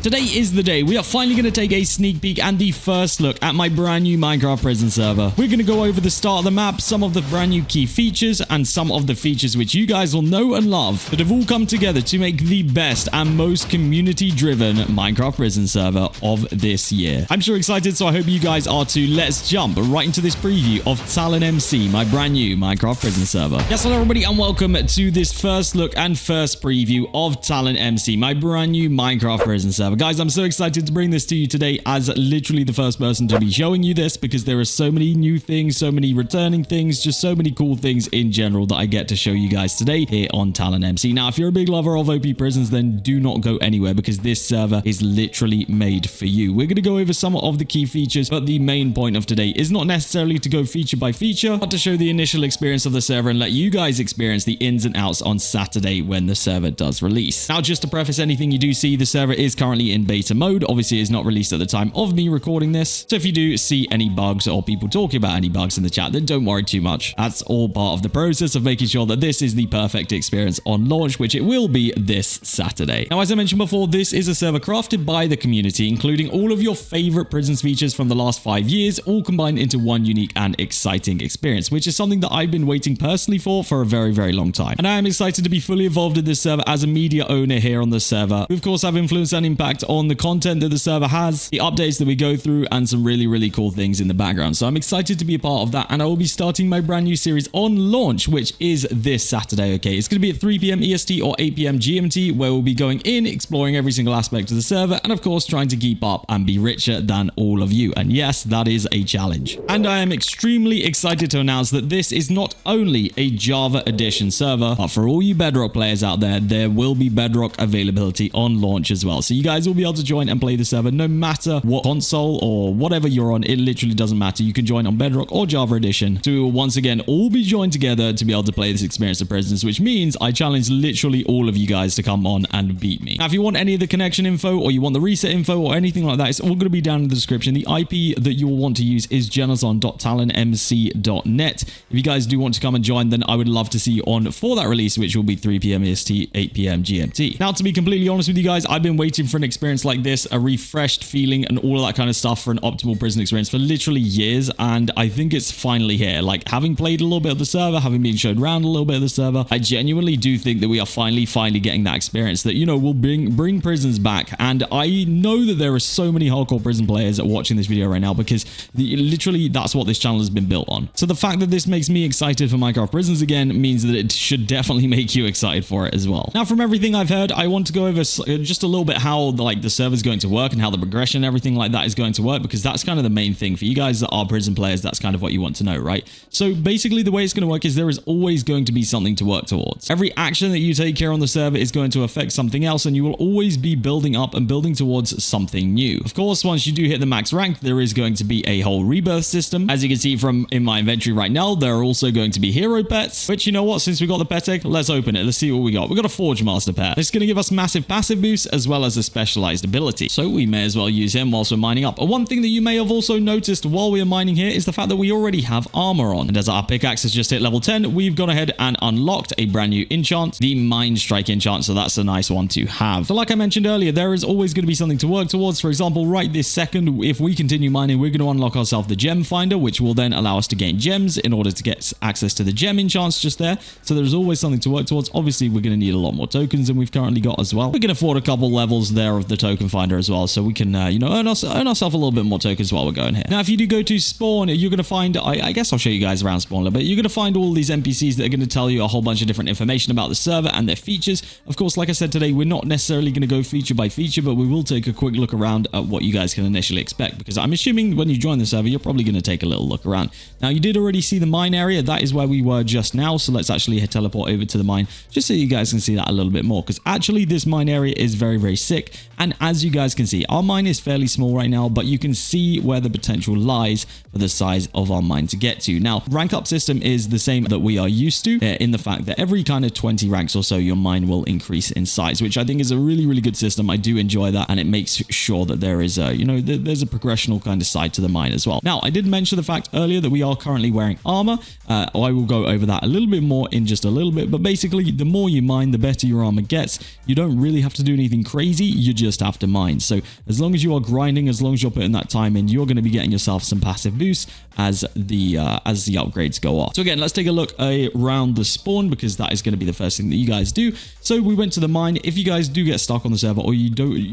Today is the day. We are finally going to take a sneak peek and the first look at my brand new Minecraft prison server. We're going to go over the start of the map, some of the brand new key features, and some of the features which you guys will know and love that have all come together to make the best and most community-driven Minecraft prison server of this year. I'm sure excited, so I hope you guys are too. Let's jump right into this preview of TalonMC, my brand new Minecraft prison server. Yes, hello everybody, and welcome to this first look and first preview of TalonMC, my brand new Minecraft prison server. Guys, I'm so excited to bring this to you today as literally the first person to be showing you this, because there are so many new things, so many returning things, just so many cool things in general that I get to show you guys today here on TalonMC. Now, if you're a big lover of OP prisons, then do not go anywhere, because this server is literally made for you. We're going to go over some of the key features, but the main point of today is not necessarily to go feature by feature, but to show the initial experience of the server and let you guys experience the ins and outs on Saturday when the server does release. Now, just to preface anything you do see, the server is currently in beta mode. Obviously, it's not released at the time of me recording this. So if you do see any bugs or people talking about any bugs in the chat, then don't worry too much. That's all part of the process of making sure that this is the perfect experience on launch, which it will be this Saturday. Now, as I mentioned before, this is a server crafted by the community, including all of your favorite prisons features from the last 5 years, all combined into one unique and exciting experience, which is something that I've been waiting personally for a very, very long time. And I am excited to be fully involved in this server as a media owner here on the server. We, of course, have influence and impact on the content that the server has, the updates that we go through, and some really, really cool things in the background. So I'm excited to be a part of that, and I will be starting my brand new series on launch, which is this Saturday, okay? It's going to be at 3 p.m. EST or 8 p.m. GMT, where we'll be going in, exploring every single aspect of the server, and of course, trying to keep up and be richer than all of you. And yes, that is a challenge. And I am extremely excited to announce that this is not only a Java edition server, but for all you Bedrock players out there will be Bedrock availability on launch as well. So you guys will be able to join and play the server no matter what console or whatever you're on. It literally doesn't matter. You can join on Bedrock or Java edition to once again all be joined together to be able to play this experience of prisons, which means I challenge literally all of you guys to come on and beat me. Now, if you want any of the connection info or you want the reset info or anything like that, it's all going to be down in the description. The IP that you will want to use is Generzon.talonmc.net. If you guys do want to come and join, then I would love to see you on for that release, which will be 3 p.m. EST, 8 p.m. GMT. Now, to be completely honest with you guys, I've been waiting for an experience like this, a refreshed feeling and all of that kind of stuff for an optimal prison experience for literally years, and I think it's finally here. Like, having played a little bit of the server, having been showed around a little bit of the server, I genuinely do think that we are finally getting that experience that, you know, will bring prisons back. And I know that there are so many hardcore prison players watching this video right now, because literally that's what this channel has been built on. So the fact that this makes me excited for Minecraft prisons again means that it should definitely make you excited for it as well. Now, from everything I've heard, I want to go over just a little bit how like the server is going to work and how the progression and everything like that is going to work, because that's kind of the main thing for you guys that are prison players. That's kind of what you want to know, right? So basically the way it's going to work is there is always going to be something to work towards. Every action that you take here on the server is going to affect something else, and you will always be building up and building towards something new. Of course, once you do hit the max rank, there is going to be a whole rebirth system. As you can see from in my inventory right now, there are also going to be hero pets, which, you know what, since we got the pet egg, let's open it. Let's see what we got. We got a Forge Master pet. It's going to give us massive passive boosts as well as a specialized ability. So we may as well use him whilst we're mining up. And one thing that you may have also noticed while we are mining here is the fact that we already have armor on. And as our pickaxe has just hit level 10, we've gone ahead and unlocked a brand new enchant, the Mind Strike enchant. So that's a nice one to have. So like I mentioned earlier, there is always going to be something to work towards. For example, right this second, if we continue mining, we're going to unlock ourselves the gem finder, which will then allow us to gain gems in order to get access to the gem enchants just there. So there's always something to work towards. Obviously, we're going to need a lot more tokens than we've currently got as well. We can afford a couple levels there of the token finder as well, so we can you know, earn ourselves a little bit more tokens while we're going here. Now, if you do go to spawn, you're going to find, I guess I'll show you guys around spawn a little bit. You're going to find all these NPCs that are going to tell you a whole bunch of different information about the server and their features. Of course, like I said today, we're not necessarily going to go feature by feature, but we will take a quick look around at what you guys can initially expect, because I'm assuming when you join the server, you're probably going to take a little look around. Now, you did already see the mine area. That is where we were just now, so let's actually teleport over to the mine just so you guys can see that a little bit more, because actually this mine area is very, very sick. And as you guys can see, our mine is fairly small right now, but you can see where the potential lies for the size of our mine to get to. Now, rank up system is the same that we are used to, in the fact that every kind of 20 ranks or so, your mine will increase in size, which I think is a really, really good system. I do enjoy that, and it makes sure that there is a, you know, there's a progressional kind of side to the mine as well. Now, I did mention the fact earlier that we are currently wearing armor. I will go over that a little bit more in just a little bit, but basically, the more you mine, the better your armor gets. You don't really have to do anything crazy. You just have to mine. So as long as you are grinding, as long as you're putting that time in, you're going to be getting yourself some passive boosts as the upgrades go off. So again, let's take a look around the spawn, because that is going to be the first thing that you guys do. So we went to the mine. If you guys do get stuck on the server, or you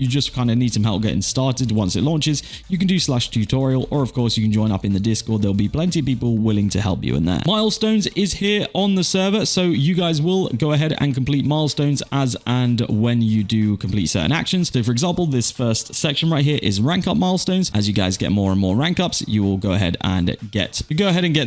just kind of need some help getting started once it launches, you can do /tutorial, or of course you can join up in the Discord. There'll be plenty of people willing to help you in there. Milestones is here on the server, so you guys will go ahead and complete milestones as and when you do complete certain actions. So for example, this first section right here is rank up milestones. As you guys get more and more rank ups, you will go ahead and get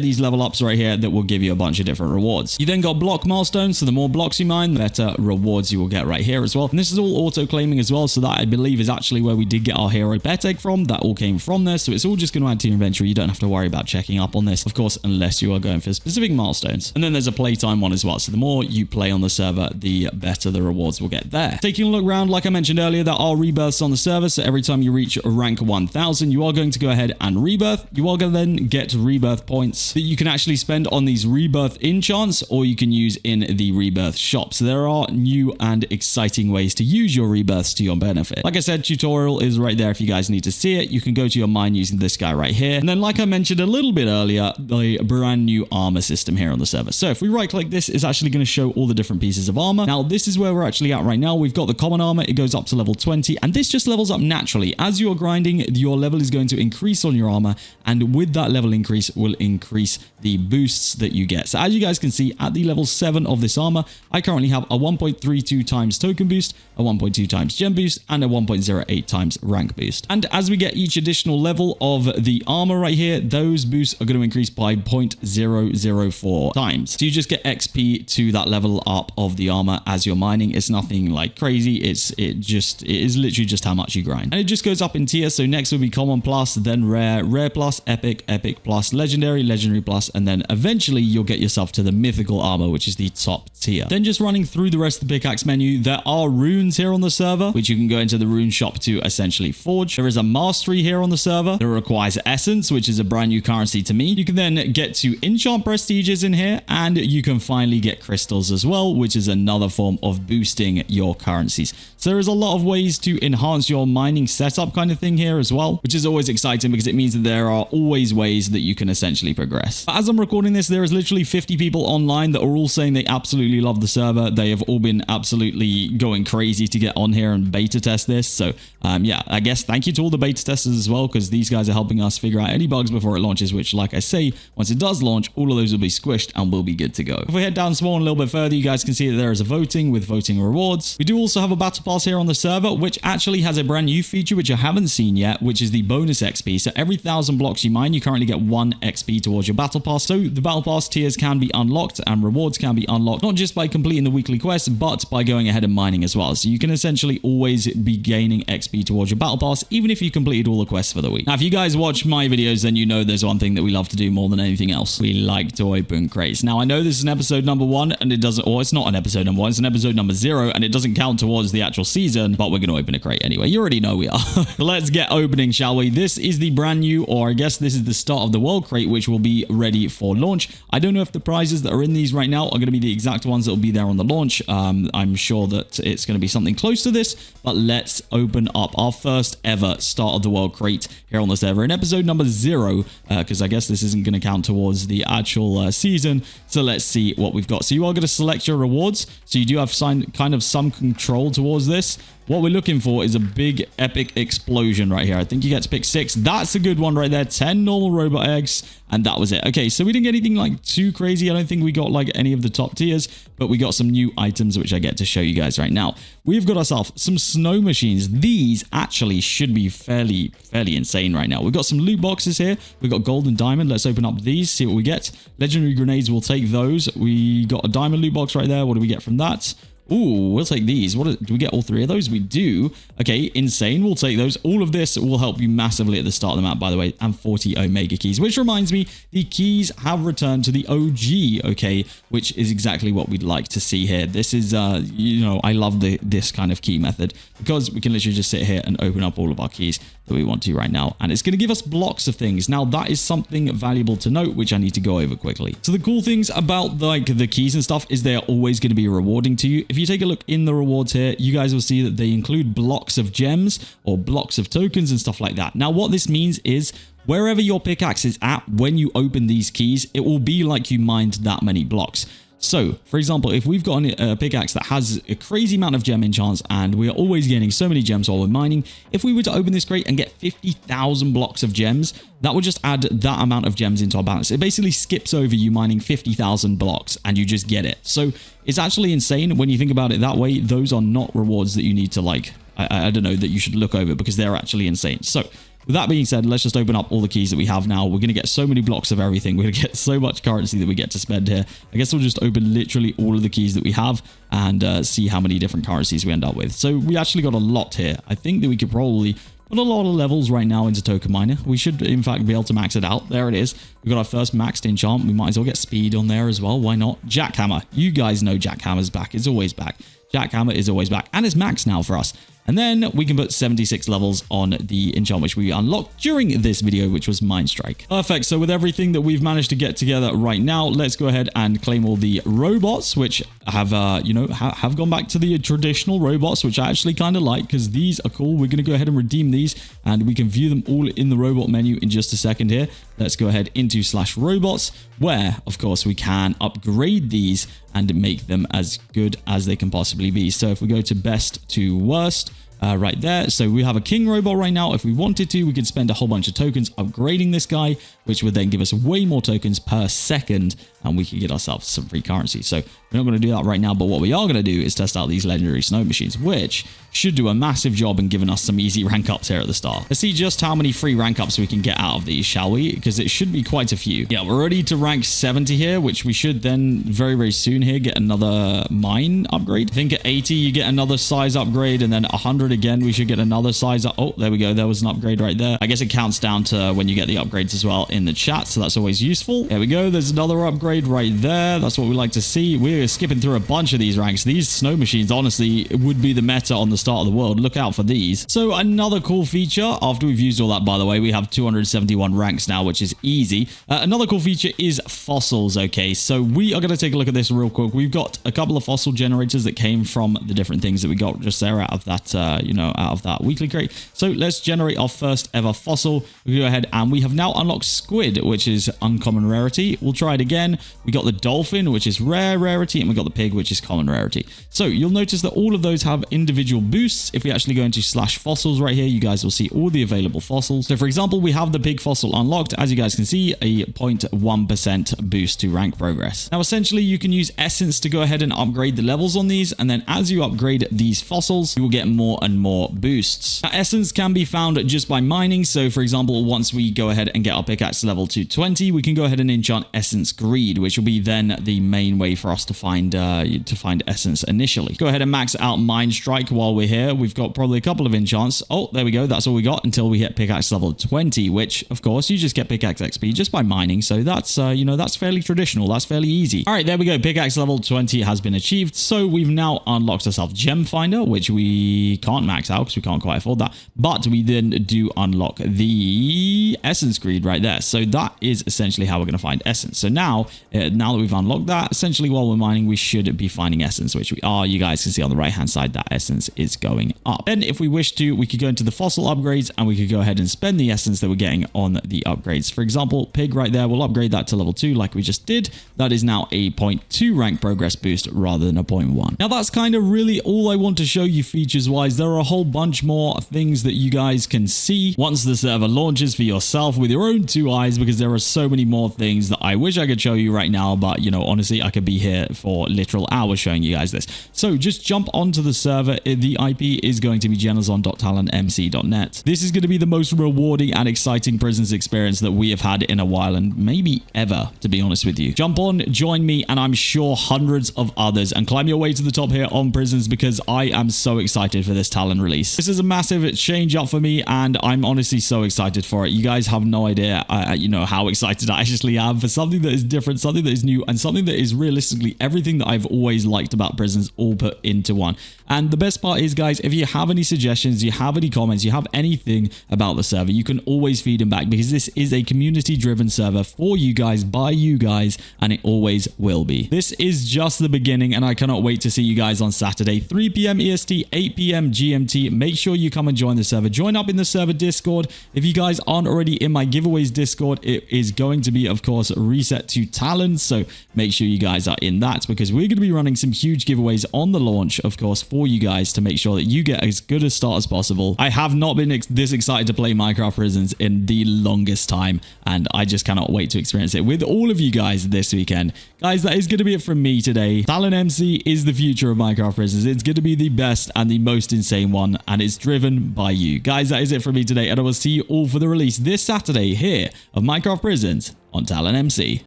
these level ups right here that will give you a bunch of different rewards. You then got block milestones, so the more blocks you mine, the better rewards you will get right here as well. And this is all auto claiming as well, so that I believe is actually where we did get our hero pet egg from. That all came from there, so it's all just going to add to your inventory. You don't have to worry about checking up on this, of course, unless you are going for specific milestones. And then there's a playtime one as well, so the more you play on the server, the better the rewards will get there. Taking a look around, like I mentioned earlier, there are rebirths on the server, so every time you reach rank 1000, you are going to go ahead and rebirth. You are going to then get rebirth points that you can actually spend on these rebirth enchants, or you can use in the rebirth shop. So there are new and exciting ways to use your rebirths to your benefit. Like I said, tutorial is right there if you guys need to see it. You can go to your mine using this guy right here. And then, like I mentioned a little bit earlier, the brand new armor system here on the server. So if we right click this, it's actually going to show all the different pieces of armor. Now, this is where we're actually at right now. We've got the common armor. It goes up to level 20, and this just levels up naturally. As you're grinding, your level is going to increase on your armor, and with that level increase will increase the boosts that you get. So as you guys can see, at the level 7 of this armor, I currently have a 1.32 times token boost, a 1.2 times gem boost, and a 1.08 times rank boost. And as we get each additional level of the armor right here, those boosts are going to increase by 0.004 times. So you just get XP to that level up of the armor as you're mining. It's nothing like crazy. It is literally just how much you grind. And it just goes up in tier. So next will be common plus, then rare, rare plus, epic, epic plus, legendary, legendary plus, and then eventually you'll get yourself to the mythical armor, which is the top tier. Then just running through the rest of the pickaxe menu, there are runes here on the server, which you can go into the rune shop to essentially forge. There is a mastery here on the server that requires essence, which is a brand new currency to me. You can then get to enchant prestiges in here, and you can finally get crystals as well, which is another form of boosting your currencies. So there is a lot of ways to enhance your mining setup kind of thing here as well, which is always exciting because it means that there are always ways that you can essentially progress. But as I'm recording this, there is literally 50 people online that are all saying they absolutely love the server. They have all been absolutely going crazy to get on here and beta test this. So yeah, I guess thank you to all the beta testers as well, because these guys are helping us figure out any bugs before it launches, which, like I say, once it does launch, all of those will be squished and we'll be good to go. If we head down small a little bit further, you guys can see that there is a voting with voting rewards. We do also have a battle pass here on the server, which actually has a brand new feature which I haven't seen yet, which is the bonus XP. So every 1,000 blocks you mine, you currently get 1 XP towards your battle pass. So the battle pass tiers can be unlocked and rewards can be unlocked, not just by completing the weekly quests, but by going ahead and mining as well. So you can essentially always be gaining XP towards your battle pass, even if you completed all the quests for the week. Now, if you guys watch my videos, then you know there's one thing that we love to do more than anything else. We like to open crates. Now, I know this is an episode number 1 and it doesn't, or it's not an episode number 1, it's an episode number 0 and it doesn't count towards the actual season, but we're going to open a crate anyway. You already know we are. Let's get opening, shall we? This is the brand new, or I guess this is the start of the world crate, which will be ready for launch. I don't know if the prizes that are in these right now are going to be the exact ones that will be there on the launch. I'm sure that it's going to be something close to this, but let's open up our first ever start of the world crate here on the server in episode number 0, because I guess this isn't going to count towards the actual season. So let's see what we've got. So you are going to select your rewards. So you do have kind of some control towards this. What we're looking for is a big epic explosion right here. I think you get to pick 6. That's a good one right there. 10 normal robot eggs. And that was it. Okay, so we didn't get anything like too crazy. I don't think we got like any of the top tiers, but we got some new items, which I get to show you guys right now. We've got ourselves some snow machines. These actually should be fairly insane right now. We've got some loot boxes here. We've got gold and diamond. Let's open up these, see what we get. Legendary grenades, we'll take those. We got a diamond loot box right there. What do we get from that? Ooh, we'll take these. Do we get all 3 of those? We do. Okay, insane. We'll take those. All of this will help you massively at the start of the map, by the way, and 40 Omega keys, which reminds me, the keys have returned to the OG, okay, which is exactly what we'd like to see here. This is, you know, I love this kind of key method because we can literally just sit here and open up all of our keys that we want to right now, and it's going to give us blocks of things. Now, that is something valuable to note, which I need to go over quickly. So the cool things about like the keys and stuff is they are always going to be rewarding to you. if you take a look in the rewards here, you guys will see that they include blocks of gems or blocks of tokens and stuff like that. Now, what this means is wherever your pickaxe is at when you open these keys, it will be like you mined that many blocks. So, for example, if we've got a pickaxe that has a crazy amount of gem enchants and we're always getting so many gems while we're mining, if we were to open this crate and get 50,000 blocks of gems, that would just add that amount of gems into our balance. It basically skips over you mining 50,000 blocks and you just get it. So it's actually insane when you think about it that way. Those are not rewards that you need to like, I don't know, that you should look over because they're actually insane. So with that being said, let's just open up all the keys that we have now. We're going to get so many blocks of everything. We're going to get so much currency that we get to spend here. I guess we'll just open literally all of the keys that we have and see how many different currencies we end up with. So we actually got a lot here. I think that we could probably put a lot of levels right now into Token Miner. We should, in fact, be able to max it out. There it is. We've got our first maxed enchant. We might as well get speed on there as well. Why not? Jackhammer. You guys know Jackhammer's back. It's always back. Jackhammer is always back. And it's maxed now for us. And then we can put 76 levels on the enchant which we unlocked during this video, which was Mind Strike. Perfect. So with everything that we've managed to get together right now, let's go ahead and claim all the robots, which have, have gone back to the traditional robots, which I actually kind of like because these are cool. We're going to go ahead and redeem these and we can view them all in the robot menu in just a second here. Let's go ahead into /robots where, of course, we can upgrade these and make them as good as they can possibly be. So if we go to best to worst, right there. So we have a king robot right now. If we wanted to, we could spend a whole bunch of tokens upgrading this guy, which would then give us way more tokens per second, and we could get ourselves some free currency. So we're not going to do that right now, but what we are going to do is test out these legendary snow machines, which should do a massive job in giving us some easy rank ups here at the start. Let's see just how many free rank ups we can get out of these, shall we? Because it should be quite a few. Yeah, we're ready to rank 70 here, which we should then very, very soon here get another mine upgrade. I think at 80, you get another size upgrade, and then 100 again, we should get another size up. Oh, there we go. There was an upgrade right there. I guess it counts down to when you get the upgrades as well in the chat, so that's always useful. There we go. There's another upgrade right there. That's what we like to see. We're skipping through a bunch of these ranks. These snow machines, honestly, would be the meta on the start of the world. Look out for these. So another cool feature, after we've used all that, by the way, we have 271 ranks now, which is easy. Another cool feature is fossils. Okay, so we are going to take a look at this real quick. We've got a couple of fossil generators that came from the different things that we got just there out of that, out of that weekly crate. So let's generate our first ever fossil. We go ahead and we have now unlocked squid, which is uncommon rarity. We'll try it again. We got the dolphin, which is rare rarity, and we got the pig, which is common rarity. So you'll notice that all of those have individual boosts. If we actually go into /fossils right here, you guys will see all the available fossils. So for example, we have the pig fossil unlocked. As you guys can see, a 0.1% boost to rank progress. Now, essentially, you can use essence to go ahead and upgrade the levels on these. And then as you upgrade these fossils, you will get more and more boosts. Now, essence can be found just by mining. So for example, once we go ahead and get our pickaxe level to 20, we can go ahead and enchant essence greed, which will be then the main way for us to find essence initially. Go ahead and max out Mind Strike while we're here. We've got probably a couple of enchants. Oh, there we go. That's all we got until we hit pickaxe level 20, which of course you just get pickaxe XP just by mining. So that's, that's fairly traditional. That's fairly easy. All right, there we go. Pickaxe level 20 has been achieved. So we've now unlocked ourselves Gem Finder, which we can't max out because we can't quite afford that. But we then do unlock the essence greed right there. So that is essentially how we're going to find essence. So now that we've unlocked that, essentially while we're mining, we should be finding essence, which we are. You guys can see on the right hand side that essence is going up. Then if we wish to, we could go into the fossil upgrades and we could go ahead and spend the essence that we're getting on the upgrades. For example, pig right there, we'll upgrade that to level 2 like we just did. That is now a 0.2 rank progress boost rather than a 0.1. Now that's kind of really all I want to show you features wise. There are a whole bunch more things that you guys can see once the server launches for yourself with your own 2 eyes, because there are so many more things that I wish I could show you right now, but honestly, I could be here for literal hours showing you guys this. So just jump onto the server. The IP is going to be Generzon.TalonMC.net. This is going to be the most rewarding and exciting prisons experience that we have had in a while, and maybe ever, to be honest with you. Jump on, join me, and I'm sure hundreds of others, and climb your way to the top here on prisons, because I am so excited for this Talon release. This is a massive change up for me, and I'm honestly so excited for it. You guys have no idea, how excited I actually am for something that is different different, something that is new, and something that is realistically everything that I've always liked about prisons all put into one. And the best part is, guys, if you have any suggestions, you have any comments, you have anything about the server, you can always feed them back, because this is a community-driven server for you guys, by you guys, and it always will be. This is just the beginning, and I cannot wait to see you guys on Saturday, 3 p.m. EST, 8 p.m. GMT. Make sure you come and join the server. Join up in the server Discord. If you guys aren't already in my giveaways Discord, it is going to be, of course, reset to Talon, so make sure you guys are in that, because we're going to be running some huge giveaways on the launch, of course, for you guys to make sure that you get as good a start as possible. I have not been this excited to play Minecraft Prisons in the longest time, and I just cannot wait to experience it with all of you guys this weekend. Guys, that is going to be it from me today. TalonMC is the future of Minecraft Prisons. It's going to be the best and the most insane one, and it's driven by you. Guys, that is it from me today, and I will see you all for the release this Saturday here of Minecraft Prisons on TalonMC.